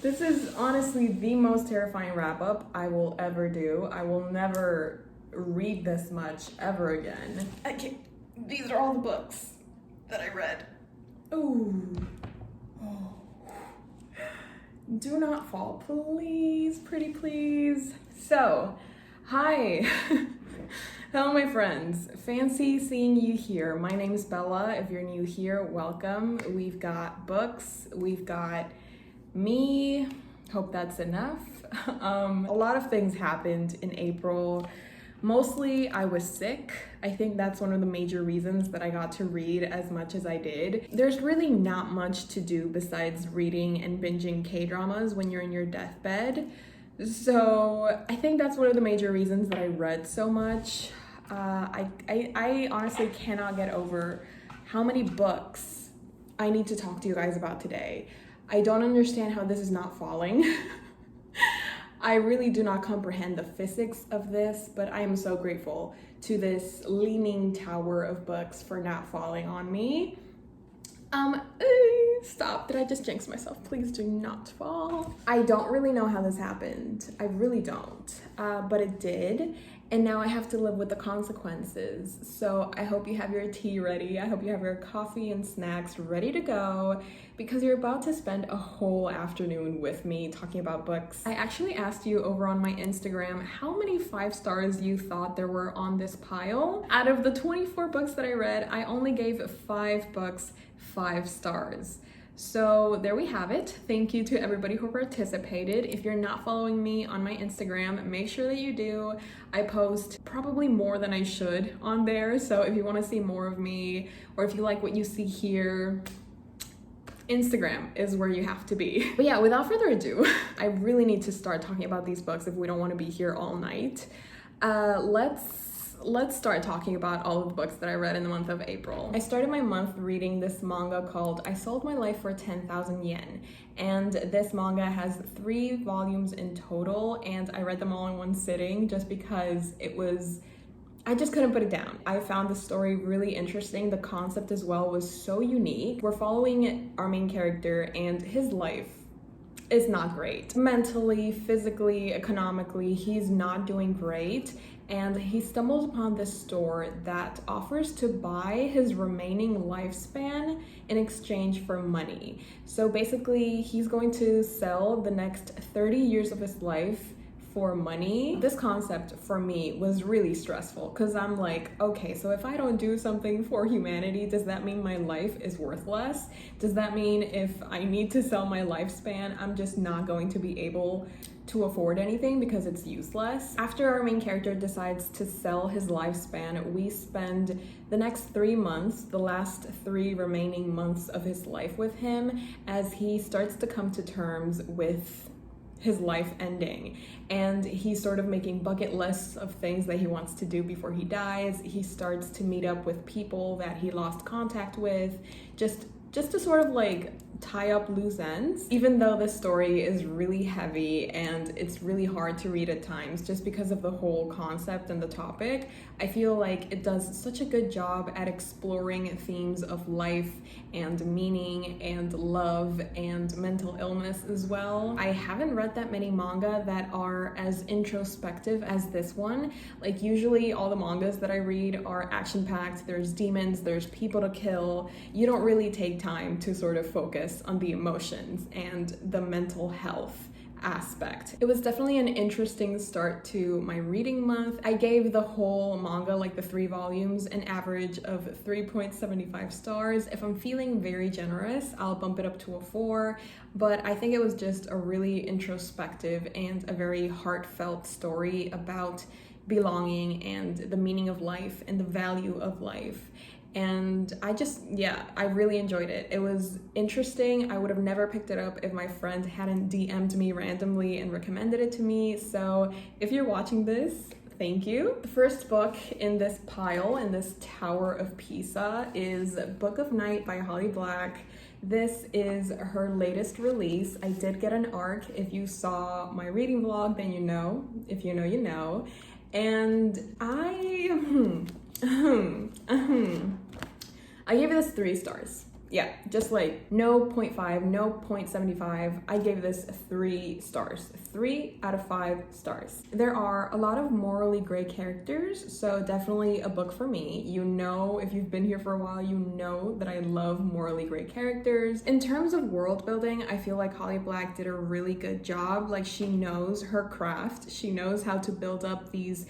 This is honestly the most terrifying wrap-up I will ever do. I will never read this much ever again. Okay, these are all the books that I read. Ooh. Oh. Do not fall, please, pretty please. So, hi. Hello, my friends. Fancy seeing you here. My name is Bella. If you're new here, welcome. We've got books. We've got me. Hope that's enough. A lot of things happened in April. Mostly I was sick. I think that's one of the major reasons that I got to read as much as I did. There's really not much to do besides reading and binging K-dramas when you're in your deathbed. So I think that's one of the major reasons that I read so much. I honestly cannot get over how many books I need to talk to you guys about today. I don't understand how this is not falling. I really do not comprehend the physics of this, but I am so grateful to this leaning tower of books for not falling on me. Stop, did I just jinx myself? Please do not fall. I don't really know how this happened. I really don't, but it did. And now I have to live with the consequences. So I hope you have your tea ready. I hope you have your coffee and snacks ready to go because you're about to spend a whole afternoon with me talking about books. I actually asked you over on my Instagram how many 5 stars you thought there were on this pile. Out of the 24 books that I read, I only gave 5 books 5 stars. So there we have it. Thank you to everybody who participated. If you're not following me on my Instagram, make sure that you do. I post probably more than I should on there. So if you want to see more of me, or if you like what you see here, Instagram is where you have to be. But yeah, without further ado, I really need to start talking about these books if we don't want to be here all night. Let's start talking about all of the books that I read in the month of April. I started my month reading this manga called I Sold My Life for 10,000 Yen. And this manga has 3 volumes in total, and I read them all in one sitting just because I just couldn't put it down. I found the story really interesting. The concept as well was so unique. We're following our main character, and his life is not great. Mentally, physically, economically, he's not doing great. And he stumbles upon this store that offers to buy his remaining lifespan in exchange for money. So basically, he's going to sell the next 30 years of his life for money. This concept for me was really stressful because I'm like, okay, so if I don't do something for humanity, does that mean my life is worthless? Does that mean if I need to sell my lifespan, I'm just not going to be able to afford anything because it's useless? After our main character decides to sell his lifespan, we spend the next 3 months, the last 3 remaining months of his life with him as he starts to come to terms with his life ending. And he's sort of making bucket lists of things that he wants to do before he dies. He starts to meet up with people that he lost contact with, just to sort of like tie up loose ends. Even though this story is really heavy and it's really hard to read at times just because of the whole concept and the topic, I feel like it does such a good job at exploring themes of life and meaning and love and mental illness as well. I haven't read that many manga that are as introspective as this one. Like usually all the mangas that I read are action-packed, there's demons, there's people to kill. You don't really take time to sort of focus on the emotions and the mental health aspect. It was definitely an interesting start to my reading month. I gave the whole manga, like the 3 volumes, an average of 3.75 stars. If I'm feeling very generous, I'll bump it up to a 4, but I think it was just a really introspective and a very heartfelt story about belonging and the meaning of life and the value of life. And I really enjoyed it. It was interesting. I would have never picked it up if my friend hadn't DM'd me randomly and recommended it to me. So if you're watching this, thank you. The first book in this pile, in this Tower of Pisa, is Book of Night by Holly Black. This is her latest release. I did get an ARC. If you saw my reading vlog, then you know. If you know, you know. And I gave this 3 stars. Yeah, just like no 0.5, no 0.75. I gave this 3 stars. 3 out of 5 stars. There are a lot of morally gray characters, so definitely a book for me. You know, if you've been here for a while, you know that I love morally gray characters. In terms of world building, I feel like Holly Black did a really good job. Like, she knows her craft. She knows how to build up these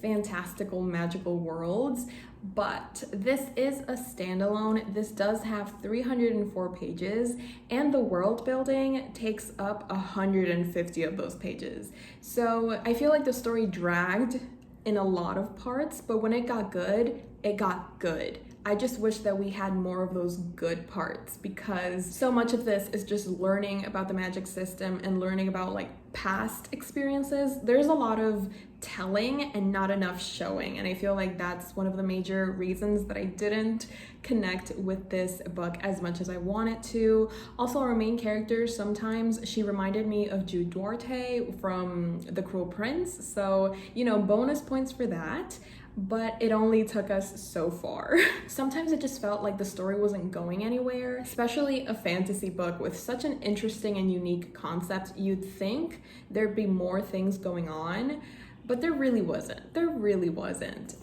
fantastical, magical worlds. But this is a standalone. This does have 304 pages, and the world building takes up 150 of those pages. So I feel like the story dragged in a lot of parts, but when it got good, it got good. I just wish that we had more of those good parts, because so much of this is just learning about the magic system and learning about like past experiences. There's a lot of telling and not enough showing, and I feel like that's one of the major reasons that I didn't connect with this book as much as I wanted to. Also, our main character, sometimes she reminded me of Jude Duarte from The Cruel Prince, so you know, bonus points for that. But it only took us so far. Sometimes it just felt like the story wasn't going anywhere, especially a fantasy book with such an interesting and unique concept. You'd think there'd be more things going on, but there really wasn't. There really wasn't.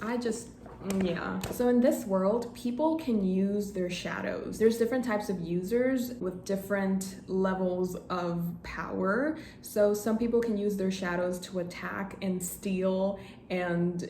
Yeah. So in this world, people can use their shadows. There's different types of users with different levels of power. So some people can use their shadows to attack and steal and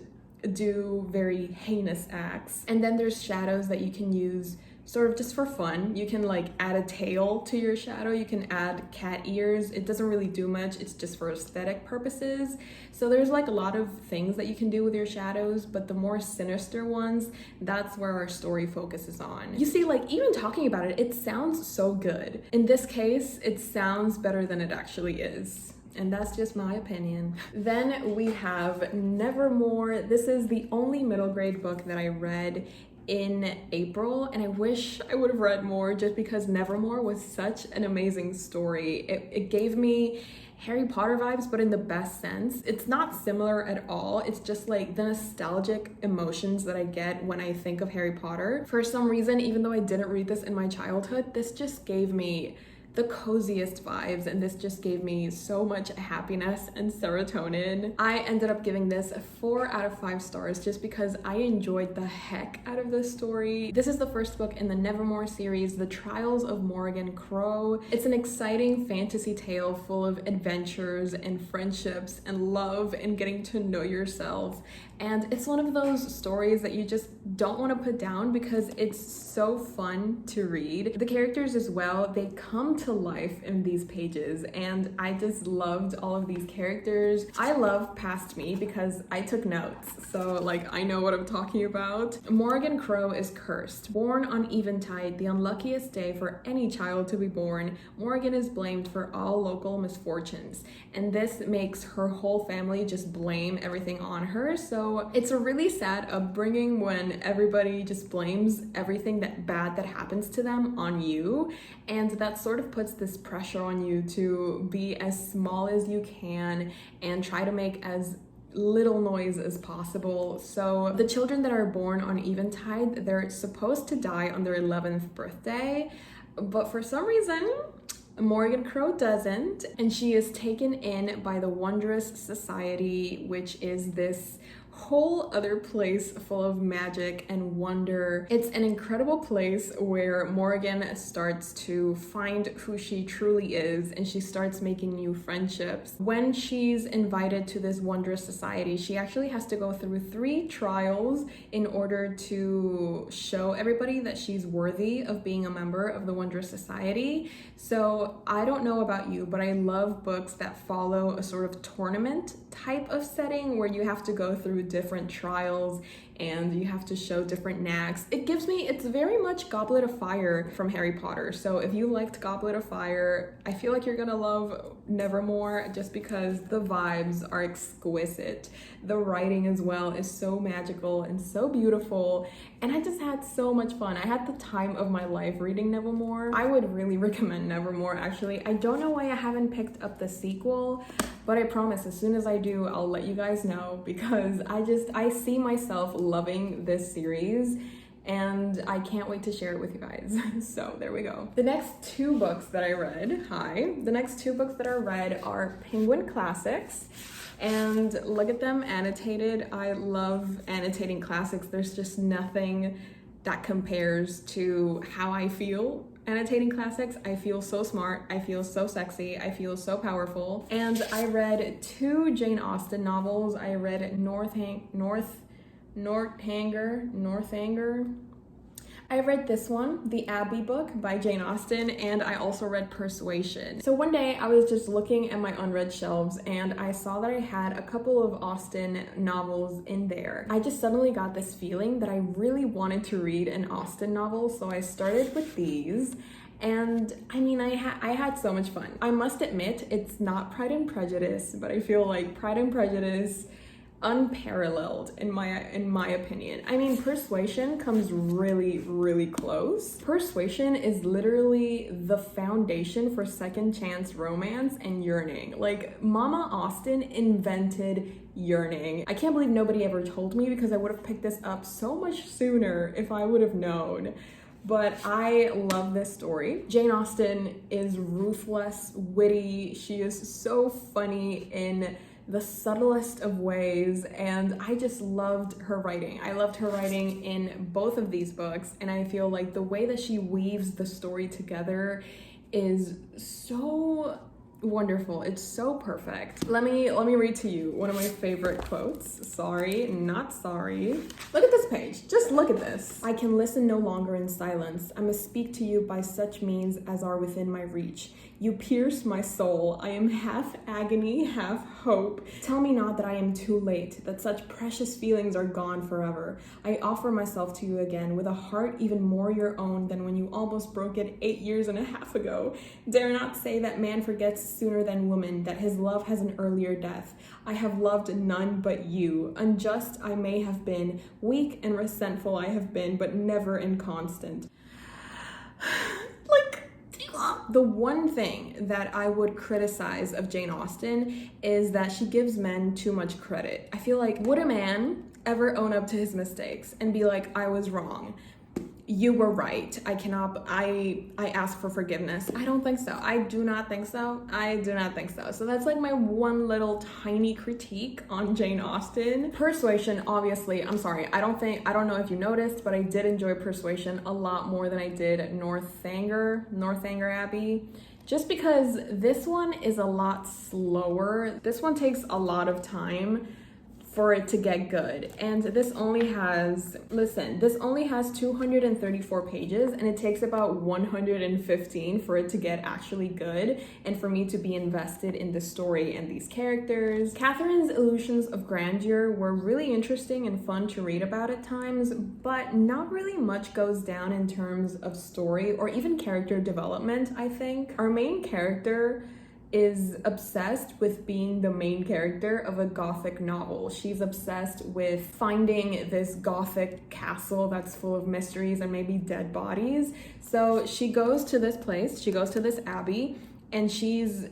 do very heinous acts. And then there's shadows that you can use sort of just for fun. You can like add a tail to your shadow, you can add cat ears. It doesn't really do much, it's just for aesthetic purposes. So there's like a lot of things that you can do with your shadows, but the more sinister ones, that's where our story focuses on. You see, like, even talking about it, it sounds so good. In this case, it sounds better than it actually is. And that's just my opinion. Then we have Nevermoor. This is the only middle grade book that I read in April, and I wish I would have read more just because Nevermoor was such an amazing story. It gave me Harry Potter vibes, but in the best sense. It's not similar at all. It's just like the nostalgic emotions that I get when I think of Harry Potter. For some reason, even though I didn't read this in my childhood, this just gave me the coziest vibes, and this just gave me so much happiness and serotonin. I ended up giving this 4 out of 5 stars just because I enjoyed the heck out of this story. This is the first book in the Nevermoor series, The Trials of Morrigan Crow. It's an exciting fantasy tale full of adventures and friendships and love and getting to know yourself. And it's one of those stories that you just don't want to put down because it's so fun to read. The characters as well, they come to life in these pages, and I just loved all of these characters. I love Past Me because I took notes, so like I know what I'm talking about. Morrigan Crow is cursed. Born on Eventide, the unluckiest day for any child to be born, Morrigan is blamed for all local misfortunes, and this makes her whole family just blame everything on her. So it's a really sad upbringing when everybody just blames everything bad that happens to them on you, and that sort of puts this pressure on you to be as small as you can and try to make as little noise as possible. So the children that are born on Eventide, they're supposed to die on their 11th birthday, but for some reason Morrigan Crow doesn't, and she is taken in by the Wondrous Society, which is this whole other place full of magic and wonder. It's an incredible place where Morrigan starts to find who she truly is, and she starts making new friendships. When she's invited to this Wondrous Society, she actually has to go through 3 trials in order to show everybody that she's worthy of being a member of the Wondrous Society. So I don't know about you, but I love books that follow a sort of tournament type of setting where you have to go through different trials and you have to show different knacks. It's very much Goblet of Fire from Harry Potter. So if you liked Goblet of Fire, I feel like you're gonna love Nevermoor just because the vibes are exquisite. The writing as well is so magical and so beautiful, and I just had so much fun. I had the time of my life reading Nevermoor. I would really recommend Nevermoor, actually. I don't know why I haven't picked up the sequel, but I promise as soon as I do, I'll let you guys know, because I see myself loving this series, and I can't wait to share it with you guys. So there we go. The next two books that I read, are Penguin classics. And look at them annotated. I love annotating classics. There's just nothing that compares to how I feel annotating classics. I feel so smart, I feel so sexy, I feel so powerful. And I read two Jane Austen novels. I read Northanger. I read this one, The Abbey book by Jane Austen, and I also read Persuasion. So one day I was just looking at my unread shelves and I saw that I had a couple of Austen novels in there. I just suddenly got this feeling that I really wanted to read an Austen novel, so I started with these. And I mean, I had so much fun. I must admit, it's not Pride and Prejudice, but I feel like Pride and Prejudice unparalleled in my opinion. I mean, Persuasion comes really close. Persuasion is literally the foundation for second chance romance and yearning. Like, Mama Austen invented yearning. I can't believe nobody ever told me, because I would have picked this up so much sooner if I would have known. But I love this story. Jane Austen is ruthless, witty. She is so funny in the subtlest of ways, and I just loved her writing. I loved her writing in both of these books, and I feel like the way that she weaves the story together is so wonderful. It's so perfect. Let me read to you one of my favorite quotes. Sorry, not sorry. Look at this page. Just look at this. I can listen no longer in silence. I must speak to you by such means as are within my reach. You pierce my soul. I am half agony, half hope. Tell me not that I am too late, that such precious feelings are gone forever. I offer myself to you again with a heart even more your own than when you almost broke it 8 years and a half ago. Dare not say that man forgets sooner than woman, that his love has an earlier death. I have loved none but you. Unjust I may have been, weak and resentful I have been, but never inconstant. The one thing that I would criticize of Jane Austen is that she gives men too much credit. I feel like, would a man ever own up to his mistakes and be like, I was wrong? You were right. I ask for forgiveness. I don't think so. I do not think so. So that's like my one little tiny critique on Jane Austen. Persuasion, obviously, I'm sorry. I don't know if you noticed, but I did enjoy Persuasion a lot more than I did Northanger Abbey. Just because this one is a lot slower. This one takes a lot of time for it to get good, and this only has 234 pages, and it takes about 115 for it to get actually good and for me to be invested in the story and these characters. Catherine's illusions of grandeur were really interesting and fun to read about at times, but not really much goes down in terms of story or even character development. I think our main character is obsessed with being the main character of a gothic novel. She's obsessed with finding this gothic castle that's full of mysteries and maybe dead bodies. So she goes to this place, she goes to this abbey, and she's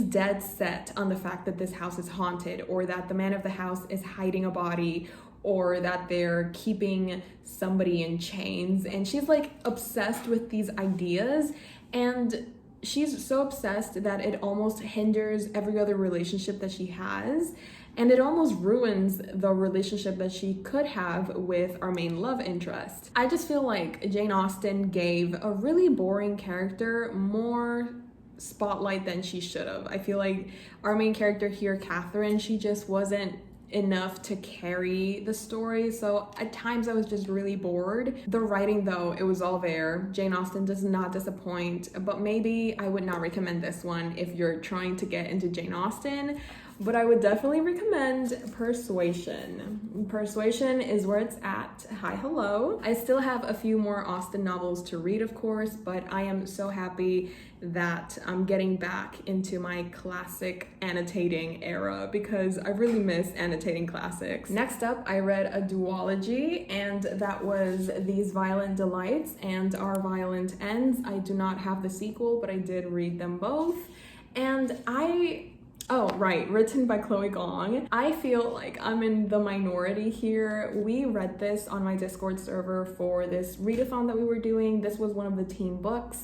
dead set on the fact that this house is haunted, or that the man of the house is hiding a body, or that they're keeping somebody in chains. And she's like obsessed with these ideas, and she's so obsessed that it almost hinders every other relationship that she has, and it almost ruins the relationship that she could have with our main love interest. I just feel like Jane Austen gave a really boring character more spotlight than she should have. I feel like our main character here, Catherine, she just wasn't enough to carry the story, so at times I was just really bored. The writing, though, it was all there. Jane Austen does not disappoint, but maybe I would not recommend this one if you're trying to get into Jane Austen, but I would definitely recommend Persuasion. Persuasion is where it's at. Hi, hello. I still have a few more Austen novels to read, of course, but I am so happy that I'm getting back into my classic annotating era because I really miss annotating classics. Next up, I read a duology, and that was These Violent Delights and Our Violent Ends. I do not have the sequel, but I did read them both, and I Oh, right, written by Chloe Gong. I feel like I'm in the minority here. We read this on my Discord server for this readathon that we were doing. This was one of the team books.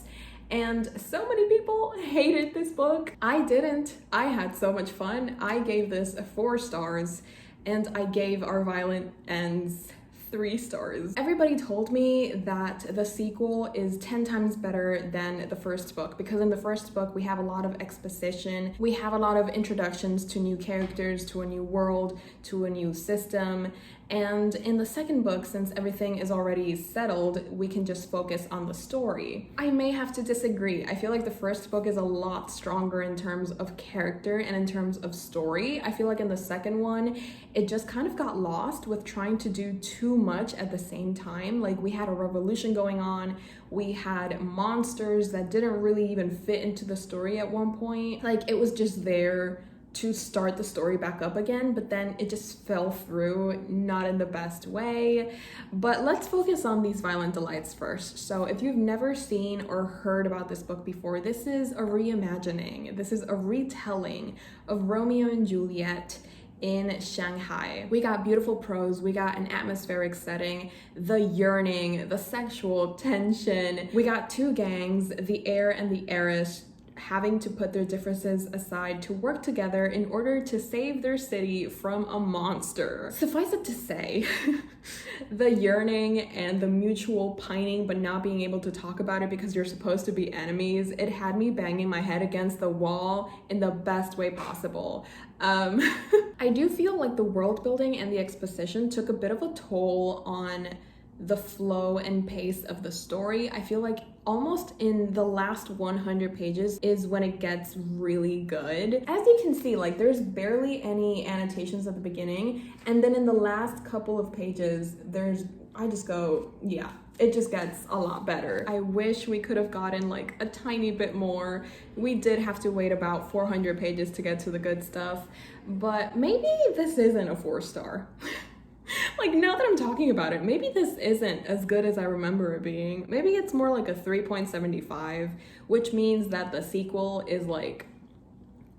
And so many people hated this book. I didn't. I had so much fun. I gave this 4 stars, and I gave Our Violent Ends 3 stars. Everybody told me that the sequel is 10 times better than the first book, because in the first book we have a lot of exposition, we have a lot of introductions to new characters, to a new world, to a new system. And in the second book, since everything is already settled, we can just focus on the story. I may have to disagree. I feel like the first book is a lot stronger in terms of character and in terms of story. I feel like in the second one, it just kind of got lost with trying to do too much at the same time. Like, we had a revolution going on, we had monsters that didn't really even fit into the story at one point. Like, it was just there to start the story back up again, but then it just fell through, not in the best way. But let's focus on these violent delights first. So if you've never seen or heard about this book before, this is a reimagining, this is a retelling of Romeo and Juliet in Shanghai. We got beautiful prose, we got an atmospheric setting, the yearning, the sexual tension. We got 2 gangs, the heir and the heiress, having to put their differences aside to work together in order to save their city from a monster. Suffice it to say, the yearning and the mutual pining but not being able to talk about it because you're supposed to be enemies, it had me banging my head against the wall in the best way possible. I do feel like the world building and the exposition took a bit of a toll on the flow and pace of the story. I feel like almost in the last 100 pages is when it gets really good. As you can see, like, there's barely any annotations at the beginning, and then in the last couple of pages, I just go, yeah, it just gets a lot better. I wish we could have gotten like a tiny bit more. We did have to wait about 400 pages to get to the good stuff, but maybe this isn't a 4-star. Like, now that I'm talking about it, maybe this isn't as good as I remember it being. Maybe it's more like a 3.75, which means that the sequel is like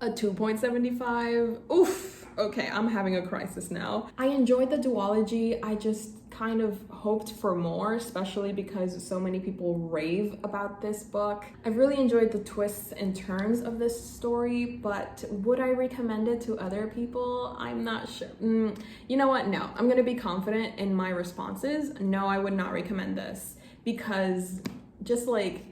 a 2.75. Oof, okay, I'm having a crisis now. I enjoyed the duology. I just kind of hoped for more, especially because so many people rave about this book. I've really enjoyed the twists and turns of this story, but would I recommend it to other people? I'm not sure. You know what? No, I'm gonna be confident in my responses. No, I would not recommend this, because just like,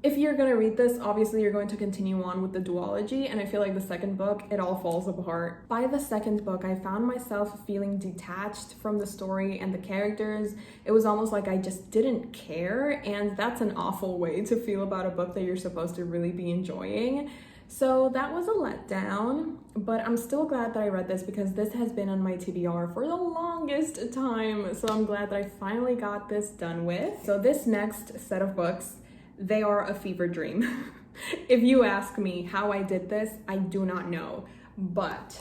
if you're gonna read this, obviously you're going to continue on with the duology, and I feel like the second book, it all falls apart. By the second book, I found myself feeling detached from the story and the characters. It was almost like I just didn't care, and that's an awful way to feel about a book that you're supposed to really be enjoying. So that was a letdown, but I'm still glad that I read this because this has been on my TBR for the longest time. So I'm glad that I finally got this done with. So this next set of books, they are a fever dream. If you ask me how I did this, I do not know, but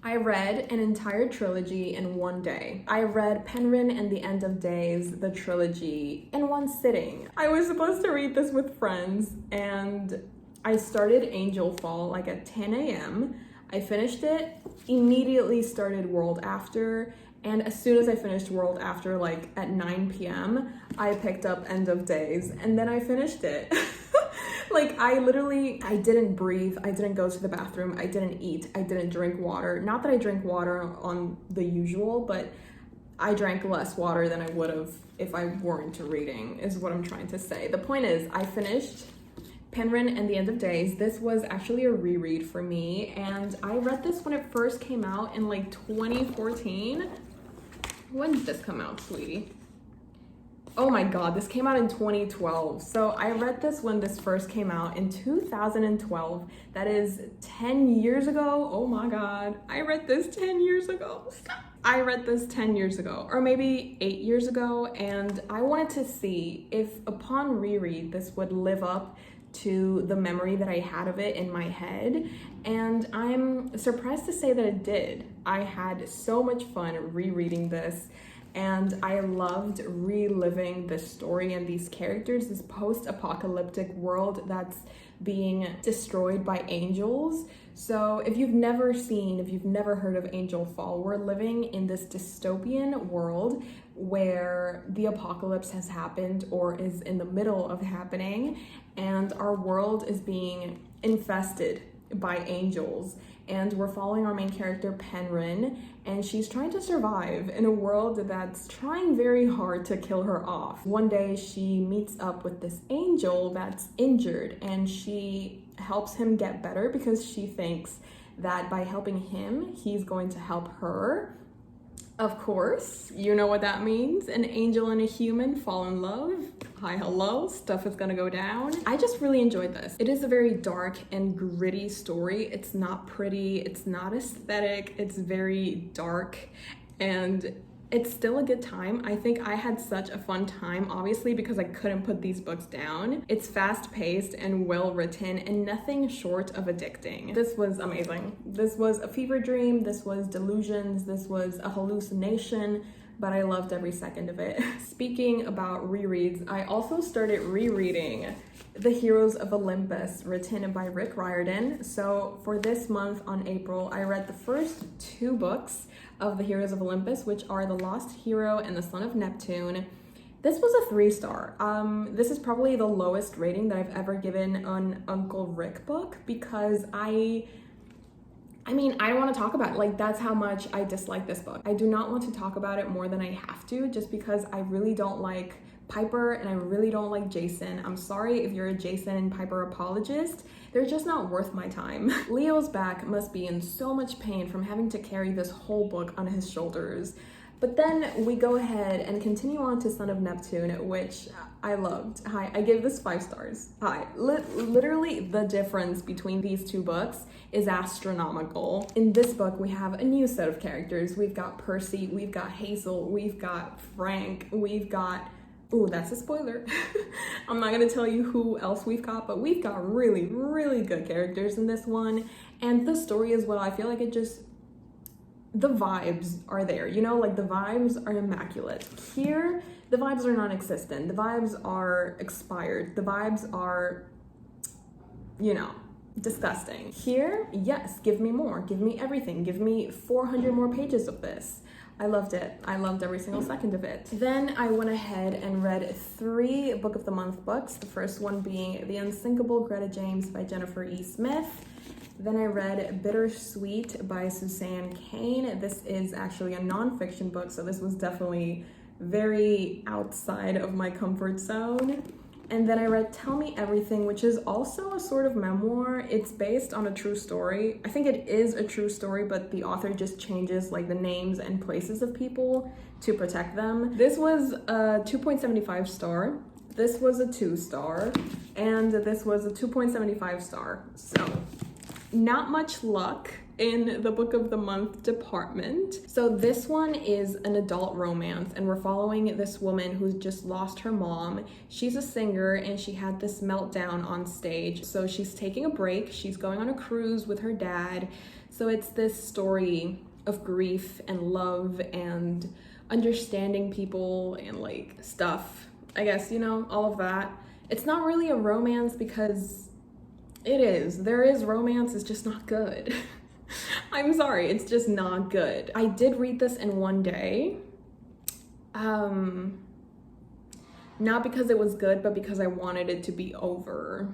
I read an entire trilogy in one day. I read Penryn and the End of Days, the trilogy, in one sitting. I was supposed to read this with friends, and I started Angel Fall like at 10 a.m. I finished it, immediately started World After, and as soon as I finished World After, like at 9 p.m., I picked up End of Days, and then I finished it. Like, I didn't breathe, I didn't go to the bathroom, I didn't eat, I didn't drink water. Not that I drink water on the usual, but I drank less water than I would have if I weren't reading, is what I'm trying to say. The point is, I finished Penryn and the End of Days. This was actually a reread for me, and I read this when it first came out in like 2014. When did this come out, sweetie? Oh my god, this came out in 2012. So I read this when this first came out in 2012. That is 10 years ago. Oh my god, I read this 10 years ago. I read this 10 years ago, or maybe 8 years ago, and I wanted to see if upon reread this would live up to the memory that I had of it in my head, and I'm surprised to say that it did. I had so much fun rereading this, and I loved reliving the story and these characters, this post-apocalyptic world that's being destroyed by angels. So if you've never heard of Angel Fall, we're living in this dystopian world where the apocalypse has happened or is in the middle of happening, and our world is being infested by angels. And we're following our main character, Penryn, and she's trying to survive in a world that's trying very hard to kill her off. One day she meets up with this angel that's injured, and she helps him get better because she thinks that by helping him, he's going to help her. Of course, you know what that means. An angel and a human fall in love. Hi, hello, stuff is gonna go down. I just really enjoyed this. It is a very dark and gritty story. It's not pretty, it's not aesthetic, it's very dark, and it's still a good time. I think I had such a fun time, obviously, because I couldn't put these books down. It's fast-paced and well-written and nothing short of addicting. This was amazing. This was a fever dream, this was delusions, this was a hallucination, but I loved every second of it. Speaking about rereads, I also started rereading The Heroes of Olympus, written by Rick Riordan. So for this month on April, I read the first 2 books of The Heroes of Olympus, which are The Lost Hero and The Son of Neptune. This was a 3-star. This is probably the lowest rating that I've ever given an Uncle Rick book, because I don't want to talk about it. Like, that's how much I dislike this book. I do not want to talk about it more than I have to, just because I really don't like Piper and I really don't like Jason. I'm sorry if you're a Jason and Piper apologist. They're just not worth my time. Leo's back must be in so much pain from having to carry this whole book on his shoulders. But then we go ahead and continue on to Son of Neptune, which I loved. Hi, I gave this 5 stars. Hi, literally the difference between these 2 books is astronomical. In this book, we have a new set of characters. We've got Percy, we've got Hazel, we've got Frank, we've got, ooh, that's a spoiler. I'm not gonna tell you who else we've got, but we've got really, really good characters in this one. And the story as well, I feel like the vibes are there, you know, like the vibes are immaculate. Here, the vibes are non-existent. The vibes are expired. The vibes are, you know, disgusting. Here, yes, give me more, give me everything, give me 400 more pages of this. I loved it. I loved every single second of it. Then I went ahead and read 3 Book of the Month books. The first one being The Unsinkable Greta James by Jennifer E. Smith. Then I read Bittersweet by Suzanne Cain. This is actually a nonfiction book, so this was definitely very outside of my comfort zone. And then I read Tell Me Everything, which is also a sort of memoir. It's based on a true story. I think it is a true story, but the author just changes like the names and places of people to protect them. This was a 2.75 star. This was a 2-star. And this was a 2.75 star. So not much luck in the Book of the Month department. So this one is an adult romance, and we're following this woman who's just lost her mom. She's a singer and she had this meltdown on stage. So she's taking a break. She's going on a cruise with her dad. So it's this story of grief and love and understanding people and like stuff. I guess, you know, all of that. It's not really a romance because there is romance, it's just not good. I'm sorry, it's just not good. I did read this in one day. Not because it was good, but because I wanted it to be over.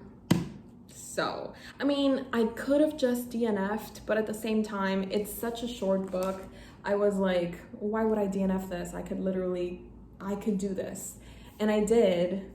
So, I mean, I could have just DNF'd, but at the same time, it's such a short book. I was like, why would I DNF this? I could do this. And I did.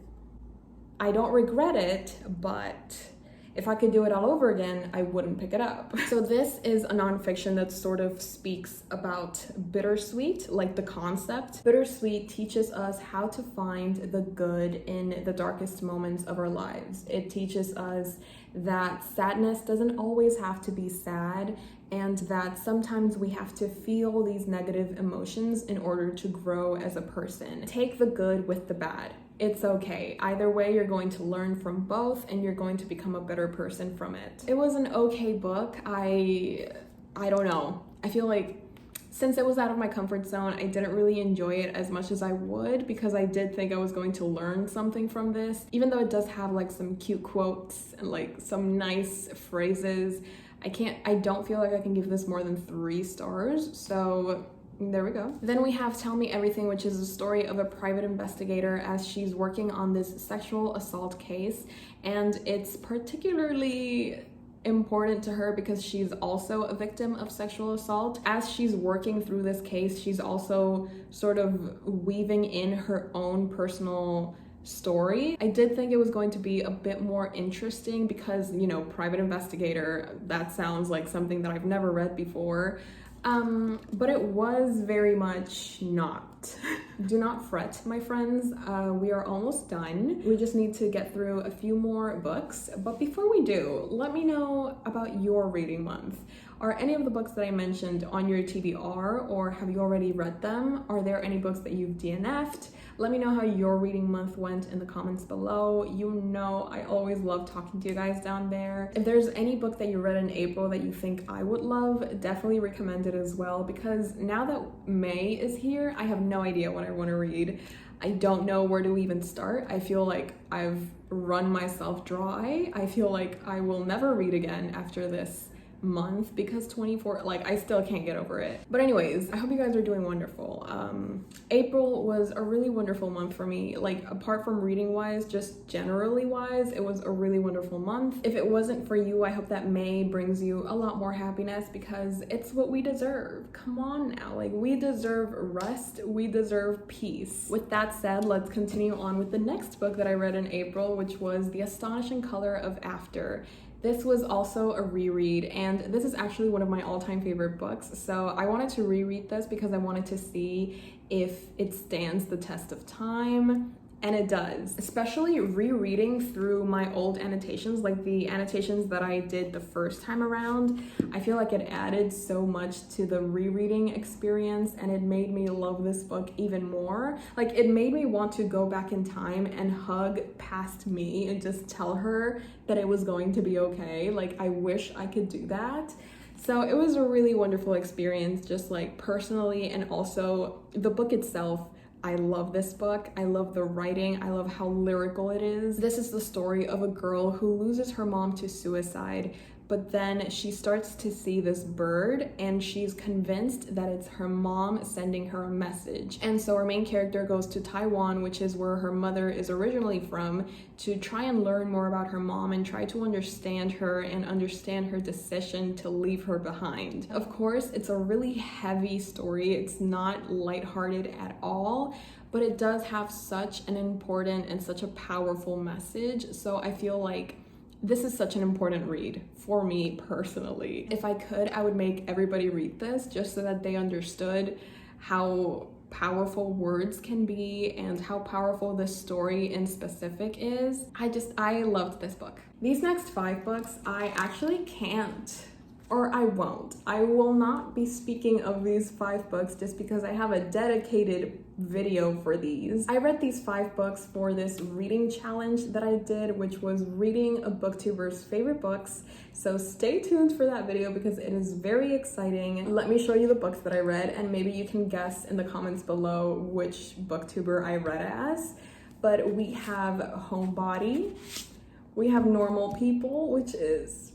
I don't regret it, but if I could do it all over again, I wouldn't pick it up. So this is a nonfiction that sort of speaks about bittersweet, like the concept. Bittersweet teaches us how to find the good in the darkest moments of our lives. It teaches us that sadness doesn't always have to be sad, and that sometimes we have to feel these negative emotions in order to grow as a person. Take the good with the bad. It's okay. Either way, you're going to learn from both and you're going to become a better person from it. It was an okay book. I don't know. I feel like Since it was out of my comfort zone, I didn't really enjoy it as much as I would because I did think I was going to learn something from this. Even though it does have like some cute quotes and like some nice phrases, I don't feel like I can give this more than 3 stars. So there we go. Then we have Tell Me Everything, which is a story of a private investigator as she's working on this sexual assault case. And it's particularly important to her because she's also a victim of sexual assault. As she's working through this case, she's also sort of weaving in her own personal story. I did think it was going to be a bit more interesting because, you know, private investigator, that sounds like something that I've never read before. But it was very much not. Do not fret, my friends. We are almost done. We just need to get through a few more books. But before we do, let me know about your reading month. Are any of the books that I mentioned on your TBR, or have you already read them? Are there any books that you've DNF'd? Let me know how your reading month went in the comments below. You know I always love talking to you guys down there. If there's any book that you read in April that you think I would love, definitely recommend it as well, because now that May is here, I have no idea what I want to read. I don't know where to even start. I feel like I've run myself dry. I feel like I will never read again after this month because 24, like, I still can't get over it. But anyways, I hope you guys are doing wonderful. April was a really wonderful month for me. Like, apart from reading wise, just generally wise, it was a really wonderful month. If it wasn't for you, I hope that May brings you a lot more happiness because it's what we deserve. Come on now, like, we deserve rest, we deserve peace. With that said, let's continue on with the next book that I read in April, which was The Astonishing Color of After. This was also a reread, and this is actually one of my all-time favorite books, so I wanted to reread this because I wanted to see if it stands the test of time, and it does. Especially rereading through my old annotations, like the annotations that I did the first time around, I feel like it added so much to the rereading experience, and it made me love this book even more. Like, it made me want to go back in time and hug past me and just tell her that it was going to be okay. Like, I wish I could do that. So it was a really wonderful experience, just like personally, and also the book itself. I love this book. I love the writing. I love how lyrical it is. This is the story of a girl who loses her mom to suicide, but then she starts to see this bird and she's convinced that it's her mom sending her a message. And so our main character goes to Taiwan, which is where her mother is originally from, to try and learn more about her mom and try to understand her and understand her decision to leave her behind. Of course, it's a really heavy story. It's not lighthearted at all, but it does have such an important and such a powerful message. So I feel like this is such an important read for me personally. If I could, I would make everybody read this just so that they understood how powerful words can be and how powerful this story in specific is. I loved this book. These next 5 books, I actually can't, or I won't. I will not be speaking of these 5 books just because I have a dedicated video for these. I read these 5 books for this reading challenge that I did, which was reading a booktuber's favorite books. So stay tuned for that video because it is very exciting. Let me show you the books that I read and maybe you can guess in the comments below which booktuber I read as. But we have Homebody, we have Normal People, which is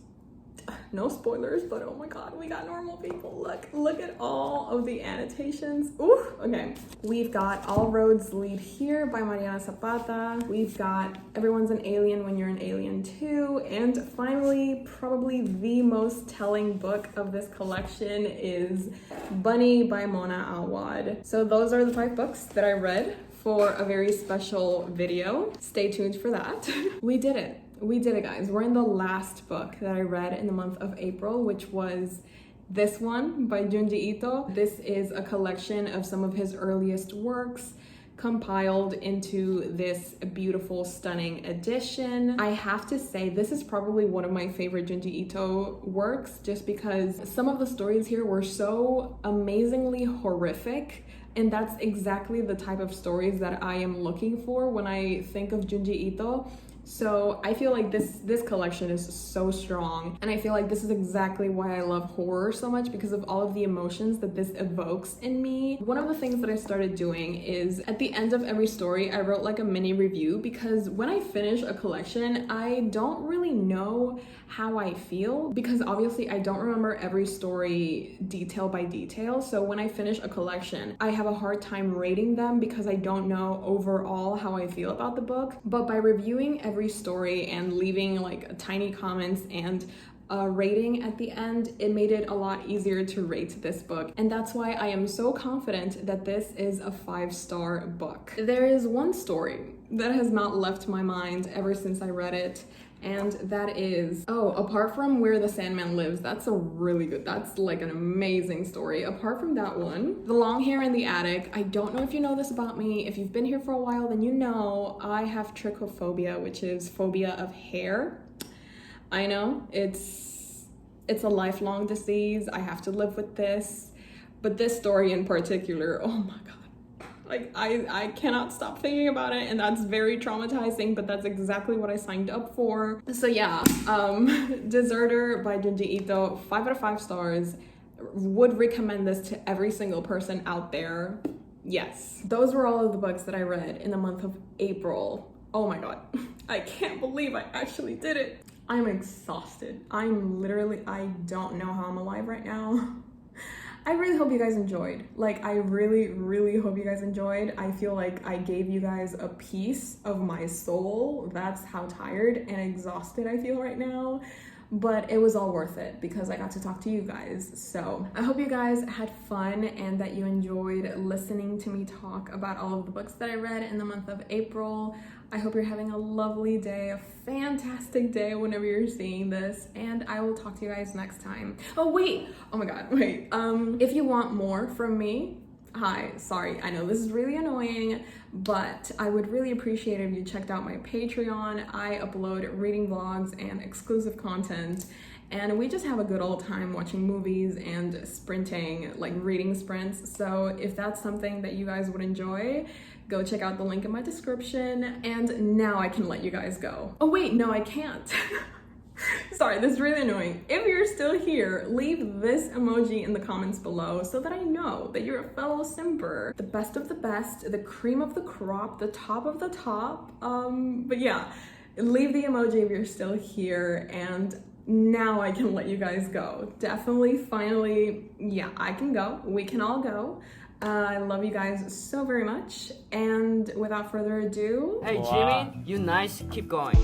no spoilers, but oh my god, we got Normal People. Look at all of the annotations. Ooh, okay. We've got All Roads Lead Here by Mariana Zapata. We've got Everyone's an Alien When You're an Alien Too. And finally, probably the most telling book of this collection is Bunny by Mona Awad. So those are the 5 books that I read for a very special video. Stay tuned for that. We did it. We did it, guys. We're in the last book that I read in the month of April, which was this one by Junji Ito. This is a collection of some of his earliest works compiled into this beautiful, stunning edition. I have to say, this is probably one of my favorite Junji Ito works just because some of the stories here were so amazingly horrific. And that's exactly the type of stories that I am looking for when I think of Junji Ito. So I feel like this collection is so strong, and I feel like this is exactly why I love horror so much, because of all of the emotions that this evokes in me. One of the things that I started doing is at the end of every story I wrote like a mini review, because when I finish a collection I don't really know how I feel, because obviously I don't remember every story detail by detail. So when I finish a collection I have a hard time rating them because I don't know overall how I feel about the book. But by reviewing every story and leaving like tiny comments and a rating at the end, it made it a lot easier to rate this book. And that's why I am so confident that this is a 5-star book. There is one story that has not left my mind ever since I read it, and that is, apart from Where the Sandman Lives. That's like an amazing story. Apart from that one, The Long Hair in the Attic. I don't know if you know this about me. If you've been here for a while, then you know I have trichophobia, which is phobia of hair. I know, it's a lifelong disease. I have to live with this. But this story in particular, oh my God. Like, I cannot stop thinking about it, and that's very traumatizing, but that's exactly what I signed up for. So yeah, Deserter by Junji Ito, 5 out of 5 stars. Would recommend this to every single person out there. Yes. Those were all of the books that I read in the month of April. Oh my God, I can't believe I actually did it. I'm exhausted. I don't know how I'm alive right now. I really hope you guys enjoyed. Like, I really, really hope you guys enjoyed. I feel like I gave you guys a piece of my soul. That's how tired and exhausted I feel right now. But it was all worth it because I got to talk to you guys. So I hope you guys had fun and that you enjoyed listening to me talk about all of the books that I read in the month of April. I hope you're having a lovely day, a fantastic day whenever you're seeing this, and I will talk to you guys next time. Oh my God, wait. If you want more from me, hi, sorry, I know this is really annoying, but I would really appreciate it if you checked out my Patreon. I upload reading vlogs and exclusive content, and we just have a good old time watching movies and sprinting, like reading sprints. So if that's something that you guys would enjoy, go check out the link in my description. And now I can let you guys go. Oh wait, no, I can't. Sorry, this is really annoying. If you're still here, leave this emoji in the comments below so that I know that you're a fellow simper. The best of the best, the cream of the crop, the top of the top. But yeah, leave the emoji if you're still here, and now I can let you guys go. Definitely, finally, yeah, I can go. We can all go. I love you guys so very much, and without further ado... Hey Jimmy, you nice, keep going.